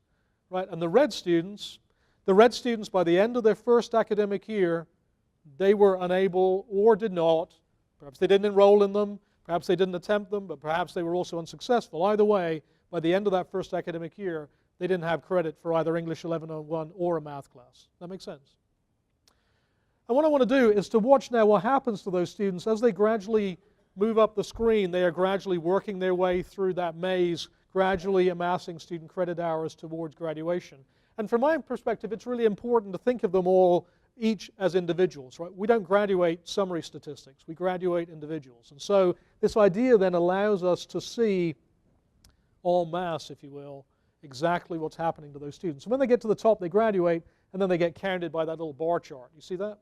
right? And the red students by the end of their first academic year, they were unable or did not, perhaps they didn't enroll in them, perhaps they didn't attempt them, but perhaps they were also unsuccessful. Either way, by the end of that first academic year, they didn't have credit for either English 1101 or a math class. That makes sense? And what I want to do is to watch now what happens to those students as they gradually move up the screen. They are gradually working their way through that maze, gradually amassing student credit hours towards graduation. And from my perspective, it's really important to think of them all each as individuals, right? We don't graduate summary statistics. We graduate individuals. And so this idea then allows us to see en masse, if you will, exactly what's happening to those students. So when they get to the top, they graduate, and then they get counted by that little bar chart. You see that?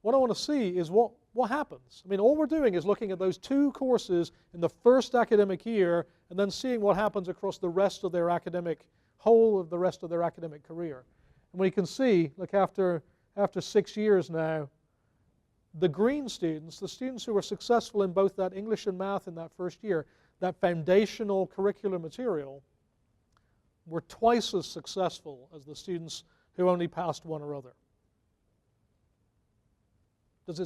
What I want to see is what happens. I mean, all we're doing is looking at those 2 courses in the first academic year and then seeing what happens across the rest of their whole of the rest of their academic career. And we can see, look, after 6 years now, the green students, the students who were successful in both that English and math in that first year, that foundational curricular material, were twice as successful as the students who only passed one or other. Does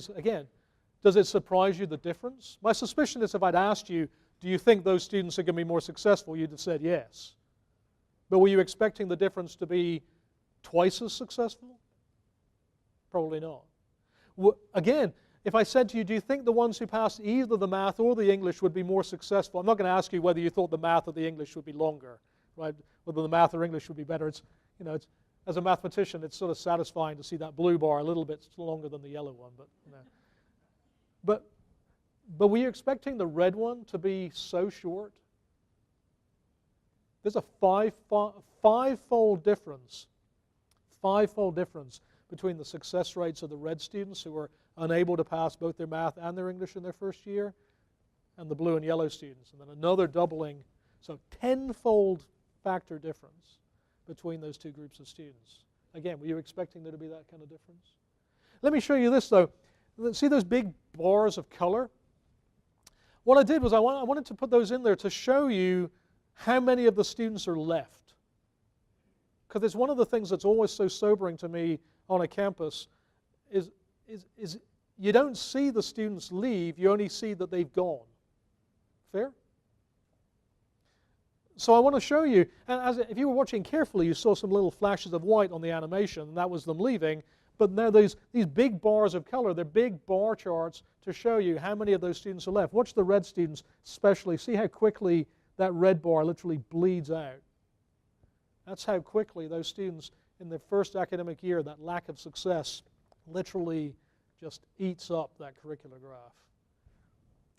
it surprise you, the difference? My suspicion is if I'd asked you, do you think those students are going to be more successful, you'd have said yes. But were you expecting the difference to be twice as successful? Probably not. Again, if I said to you, do you think the ones who passed either the math or the English would be more successful? I'm not going to ask you whether you thought the math or the English would be longer, right? Whether the math or English would be better. As a mathematician, it's sort of satisfying to see that blue bar a little bit longer than the yellow one. But were you expecting the red one to be so short? There's a five-fold difference between the success rates of the red students who were unable to pass both their math and their English in their first year and the blue and yellow students. And then another doubling, so 10-fold factor difference between those 2 groups of students. Again, were you expecting there to be that kind of difference? Let me show you this, though. See those big bars of color? What I did was I wanted to put those in there to show you how many of the students are left. Because it's one of the things that's always so sobering to me on a campus is you don't see the students leave, you only see that they've gone. Fair? So I want to show you, and if you were watching carefully, you saw some little flashes of white on the animation, and that was them leaving. But now these big bars of color, they're big bar charts to show you how many of those students are left. Watch the red students especially. See how quickly that red bar literally bleeds out. That's how quickly those students in their first academic year, that lack of success, literally just eats up that curricular graph.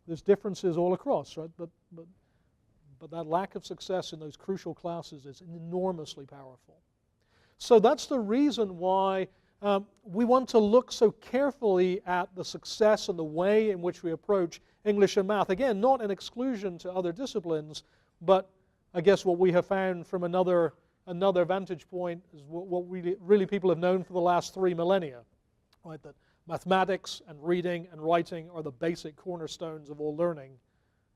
There's differences all across, right? But that lack of success in those crucial classes is enormously powerful. So that's the reason why we want to look so carefully at the success and the way in which we approach English and math. Again, not an exclusion to other disciplines, but I guess what we have found from another vantage point is what really people have known for the last 3 millennia, right? That mathematics and reading and writing are the basic cornerstones of all learning,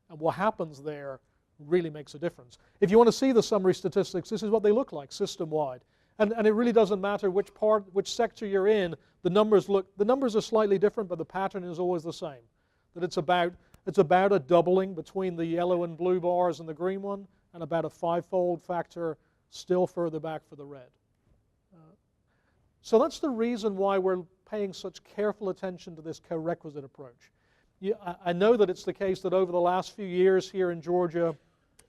and what happens there really makes a difference. If you want to see the summary statistics, this is what they look like system-wide. And it really doesn't matter which sector you're in, the numbers are slightly different, but the pattern is always the same. That it's about a doubling between the yellow and blue bars and the green one, and about a 5-fold factor still further back for the red. So that's the reason why we're paying such careful attention to this co-requisite approach. I know that it's the case that over the last few years here in Georgia,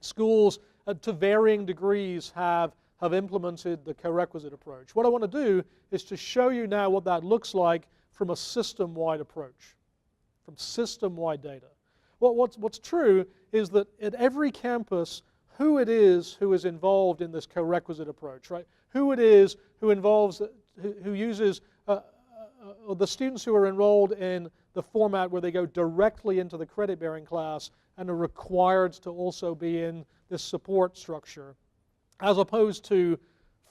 schools to varying degrees have implemented the co-requisite approach. What I want to do is to show you now what that looks like from a system-wide approach, from system-wide data. What's true is that at every campus, who it is who is involved in this co-requisite approach, right? Who it is who uses the students who are enrolled in the format where they go directly into the credit-bearing class and are required to also be in this support structure, as opposed to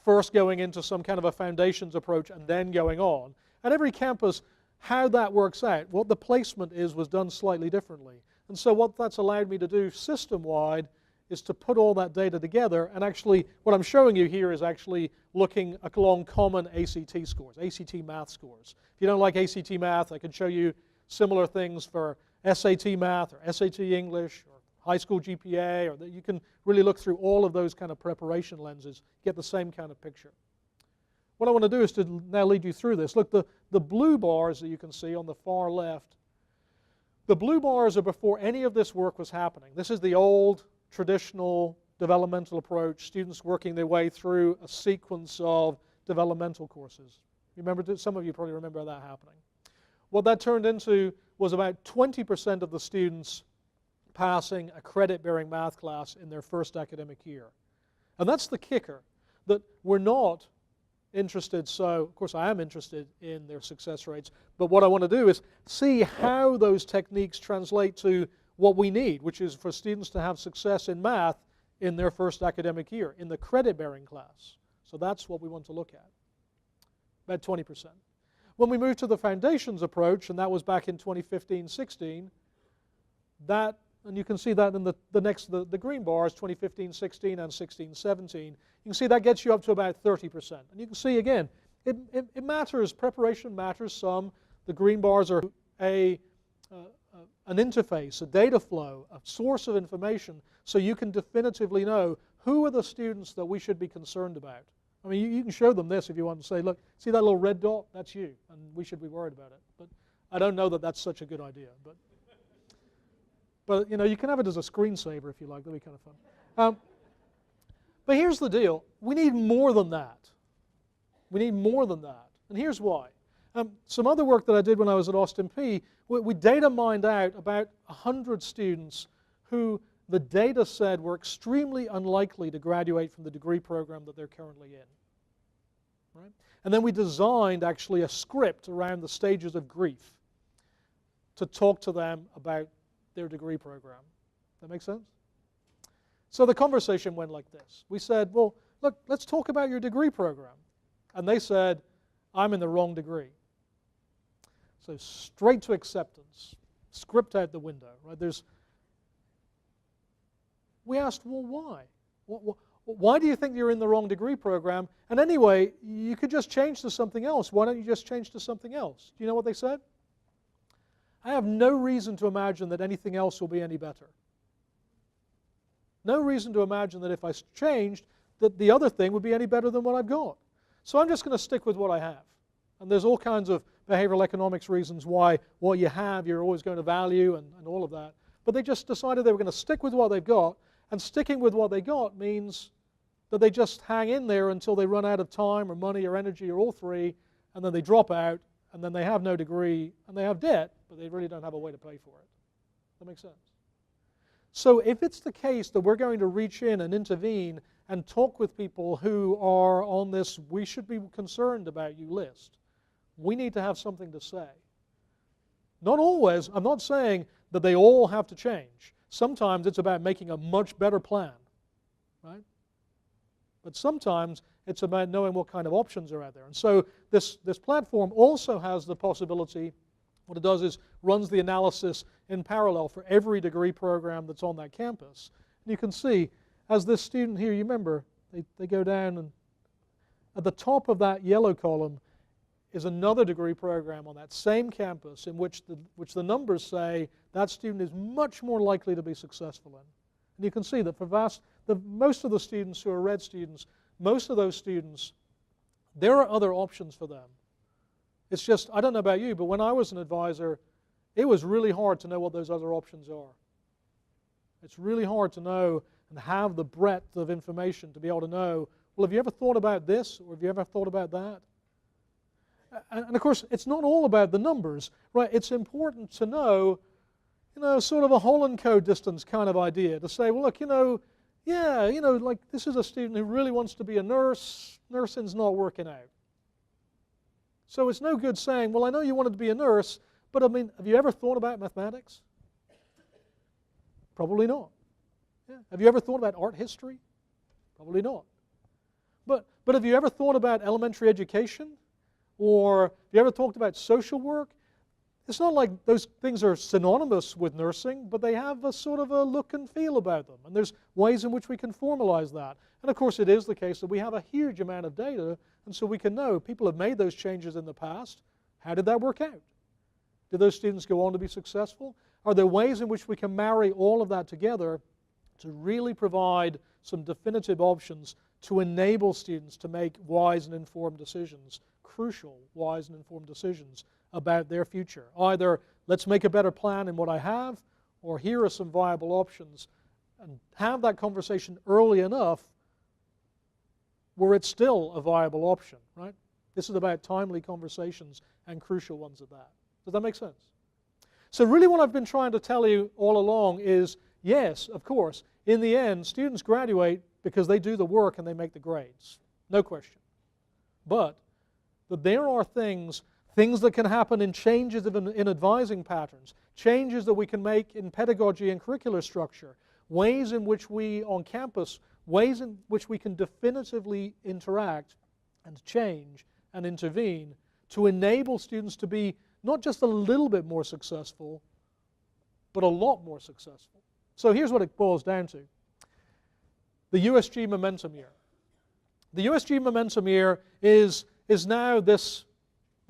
first going into some kind of a foundations approach and then going on. At every campus, how that works out, what the placement was done slightly differently. And so what that's allowed me to do system-wide is to put all that data together, and actually what I'm showing you here is actually looking along common ACT scores, ACT math scores. If you don't like ACT math, I can show you similar things for SAT math or SAT English or high school GPA, or that you can really look through all of those kind of preparation lenses, get the same kind of picture. What I want to do is to now lead you through this. Look, the blue bars that you can see on the far left, the blue bars are before any of this work was happening. This is the old traditional developmental approach, students working their way through a sequence of developmental courses. Remember, some of you probably remember that happening. What that turned into was about 20% of the students passing a credit-bearing math class in their first academic year. And that's the kicker, that we're not interested, so of course I am interested in their success rates, but what I want to do is see how those techniques translate to what we need, which is for students to have success in math in their first academic year, in the credit-bearing class. So that's what we want to look at, about 20%. When we move to the foundations approach, and that was back in 2015-16, that, and you can see that in the green bars, 2015-16 and 16-17, you can see that gets you up to about 30%. And you can see again, it matters, preparation matters some. The green bars are an interface, a data flow, a source of information, so you can definitively know who are the students that we should be concerned about. I mean, you can show them this if you want to say, look, see that little red dot? That's you, and we should be worried about it. But I don't know that that's such a good idea. But you know, you can have it as a screensaver if you like. That'd be kind of fun. But here's the deal. We need more than that. We need more than that. And here's why. Some other work that I did when I was at Austin Peay, we data mined out about 100 students who the data said were extremely unlikely to graduate from the degree program that they're currently in. Right? And then we designed actually a script around the stages of grief to talk to them about their degree program. That make sense? So the conversation went like this. We said, well, look, let's talk about your degree program. And they said, I'm in the wrong degree. So straight to acceptance, script out the window. Right? We asked, well, why? Why do you think you're in the wrong degree program? And anyway, you could just change to something else. Why don't you just change to something else? Do you know what they said? I have no reason to imagine that anything else will be any better. No reason to imagine that if I changed, that the other thing would be any better than what I've got. So I'm just going to stick with what I have. And there's all kinds of behavioral economics reasons why what you have you're always going to value and all of that. But they just decided they were going to stick with what they've got, and sticking with what they got means that they just hang in there until they run out of time or money or energy or all three, and then they drop out, and then they have no degree, and they have debt, but they really don't have a way to pay for it. That makes sense? So if it's the case that we're going to reach in and intervene and talk with people who are on this we should be concerned about you list, we need to have something to say. Not always. I'm not saying that they all have to change. Sometimes it's about making a much better plan, right? But sometimes it's about knowing what kind of options are out there. And so this platform also has the possibility, what it does is runs the analysis in parallel for every degree program that's on that campus. And you can see, as this student here, you remember, they go down, and at the top of that yellow column is another degree program on that same campus in which the numbers say that student is much more likely to be successful in. And you can see that for most of the students who are red students, most of those students, there are other options for them. It's just, I don't know about you, but when I was an advisor, it was really hard to know what those other options are. It's really hard to know and have the breadth of information to be able to know, well, have you ever thought about this, or have you ever thought about that? And of course, it's not all about the numbers, right? It's important to know, sort of a Holland distance kind of idea, to say, well, look, like this is a student who really wants to be a nurse. Nursing's not working out. So it's no good saying, well, I know you wanted to be a nurse, but I mean, have you ever thought about mathematics? Probably not. Yeah. Have you ever thought about art history? Probably not. But have you ever thought about elementary education? Or have you ever talked about social work? It's not like those things are synonymous with nursing, but they have a sort of a look and feel about them. And there's ways in which we can formalize that. And of course, it is the case that we have a huge amount of data, and so we can know people have made those changes in the past. How did that work out? Did those students go on to be successful? Are there ways in which we can marry all of that together to really provide some definitive options to enable students to make wise and informed decisions, crucial wise and informed decisions about their future? Either let's make a better plan in what I have, or here are some viable options, and have that conversation early enough where it's still a viable option, right? This is about timely conversations and crucial ones at that. Does that make sense? So really what I've been trying to tell you all along is, yes, of course, in the end, students graduate because they do the work and they make the grades. No question. but that there are things that can happen in changes in advising patterns, changes that we can make in pedagogy and curricular structure, ways in which we on campus, ways in which we can definitively interact and change and intervene to enable students to be not just a little bit more successful, but a lot more successful. So here's what it boils down to. The USG Momentum Year. The USG Momentum Year is now this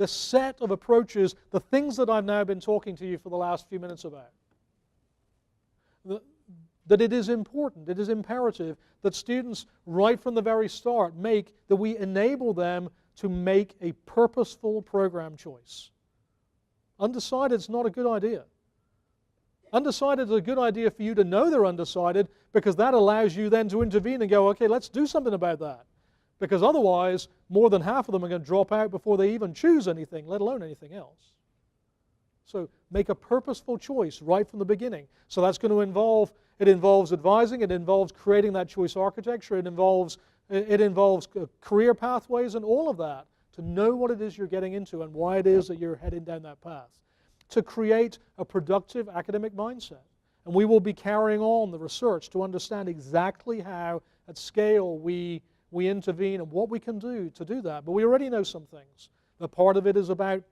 set of approaches, the things that I've now been talking to you for the last few minutes about. That it is important, it is imperative that students right from the very start that we enable them to make a purposeful program choice. Undecided is not a good idea. Undecided is a good idea for you to know they're undecided, because that allows you then to intervene and go, okay, let's do something about that. Because otherwise, more than half of them are going to drop out before they even choose anything, let alone anything else. So make a purposeful choice right from the beginning. So that's going to involve advising, it involves creating that choice architecture, it involves career pathways and all of that, to know what it is you're getting into and why it is that you're heading down that path. To create a productive academic mindset. And we will be carrying on the research to understand exactly how, at scale, we intervene and what we can do to do that. But we already know some things. The part of it is about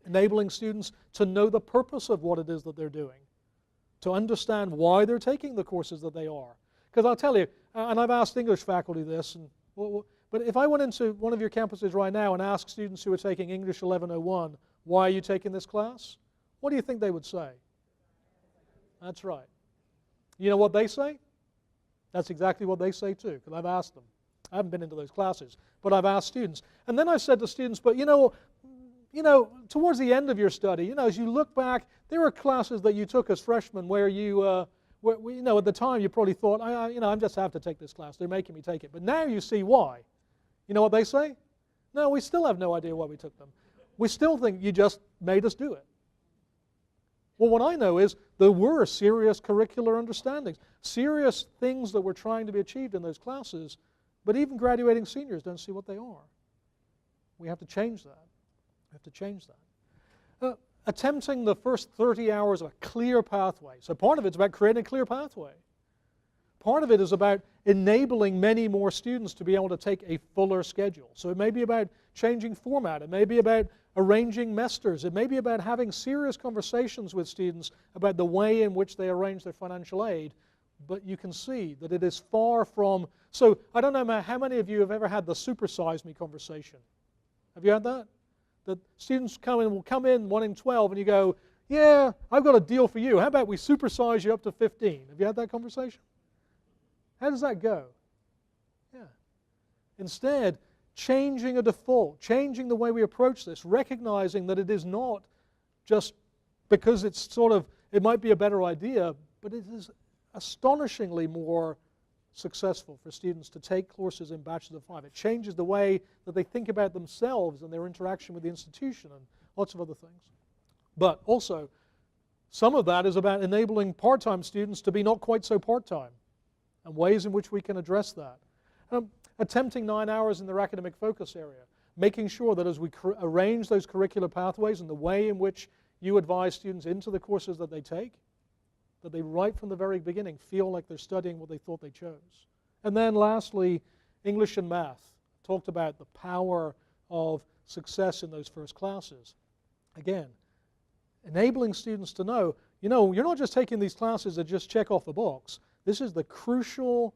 enabling students to know the purpose of what it is that they're doing, to understand why they're taking the courses that they are. Because I'll tell you, and I've asked English faculty this, but if I went into one of your campuses right now and asked students who are taking English 1101, why are you taking this class? What do you think they would say? That's right. You know what they say? That's exactly what they say too, because I've asked them. I haven't been into those classes, but I've asked students. And then I said to students, but you know, towards the end of your study, as you look back, there are classes that you took as freshmen where you, at the time you probably thought, I just have to take this class. They're making me take it. But now you see why. You know what they say? No, we still have no idea why we took them. We still think you just made us do it. Well, what I know is there were serious curricular understandings, serious things that were trying to be achieved in those classes, but even graduating seniors don't see what they are. We have to change that. We have to change that. Attempting the first 30 hours of a clear pathway. So part of it's about creating a clear pathway. Part of it is about enabling many more students to be able to take a fuller schedule. So it may be about changing format. It may be about arranging mesters. It may be about having serious conversations with students about the way in which they arrange their financial aid. But you can see that it is far from... So I don't know how many of you have ever had the supersize me conversation. Have you had that? That students will come in wanting 12 and you go, yeah, I've got a deal for you. How about we supersize you up to 15? Have you had that conversation? How does that go? Yeah. Instead, changing a default, changing the way we approach this, recognizing that it is not just because it might be a better idea, but it is astonishingly more successful for students to take courses in Bachelor of 5. It changes the way that they think about themselves and their interaction with the institution and lots of other things. But also, some of that is about enabling part-time students to be not quite so part-time and ways in which we can address that. Attempting 9 hours in their academic focus area, making sure that as we arrange those curricular pathways and the way in which you advise students into the courses that they take, that they right from the very beginning feel like they're studying what they thought they chose. And then lastly, English and math. Talked about the power of success in those first classes. Again, enabling students to know, you're not just taking these classes that just check off the box. This is the crucial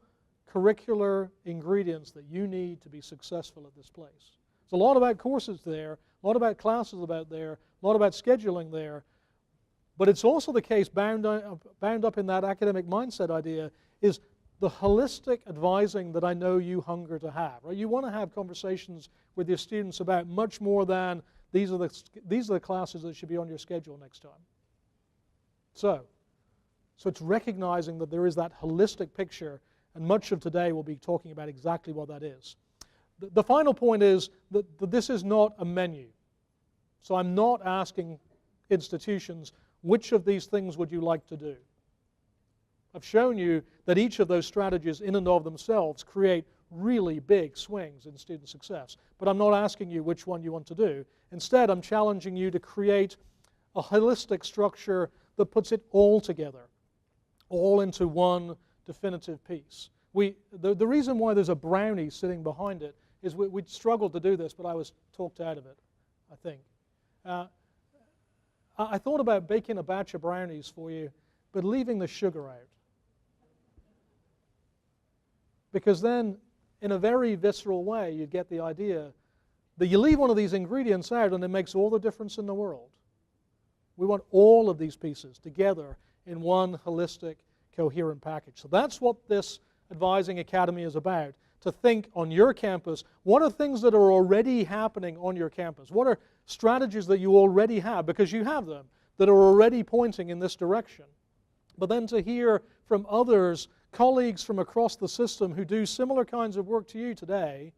curricular ingredients that you need to be successful at this place. There's a lot about courses there, a lot about classes about there, a lot about scheduling there, but it's also the case, bound up in that academic mindset idea, is the holistic advising that I know you hunger to have. Right? You want to have conversations with your students about much more than these are the classes that should be on your schedule next time. So it's recognizing that there is that holistic picture, and much of today will be talking about exactly what that is. The final point is that this is not a menu. So I'm not asking institutions, which of these things would you like to do? I've shown you that each of those strategies in and of themselves create really big swings in student success. But I'm not asking you which one you want to do. Instead, I'm challenging you to create a holistic structure that puts it all together, all into one definitive piece. The reason why there's a brownie sitting behind it is we struggled to do this, but I was talked out of it, I think. I thought about baking a batch of brownies for you, but leaving the sugar out. Because then, in a very visceral way, you'd get the idea that you leave one of these ingredients out and it makes all the difference in the world. We want all of these pieces together in one holistic, coherent package. So that's what this Advising Academy is about, to think on your campus, what are things that are already happening on your campus? What are strategies that you already have, because you have them, that are already pointing in this direction? But then to hear from others, colleagues from across the system who do similar kinds of work to you today,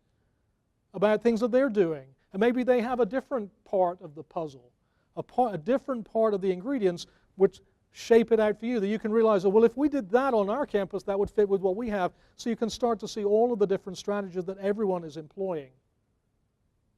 about things that they're doing. And maybe they have a different part of the puzzle, a different part of the ingredients which shape it out for you, that you can realize, oh, well, if we did that on our campus, that would fit with what we have. So you can start to see all of the different strategies that everyone is employing.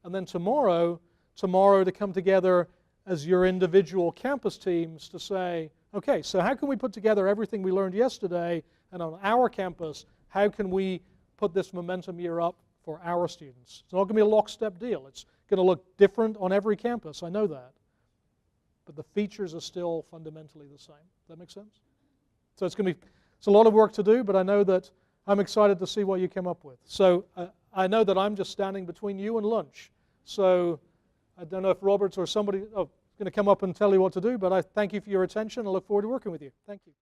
And then tomorrow to come together as your individual campus teams to say, okay, so how can we put together everything we learned yesterday, and on our campus, how can we put this momentum year up for our students? It's not going to be a lockstep deal. It's going to look different on every campus, I know that. But the features are still fundamentally the same. Does that make sense? So it's a lot of work to do, but I know that I'm excited to see what you come up with. So I know that I'm just standing between you and lunch. So I don't know if Roberts or somebody is going to come up and tell you what to do, but I thank you for your attention. I look forward to working with you. Thank you.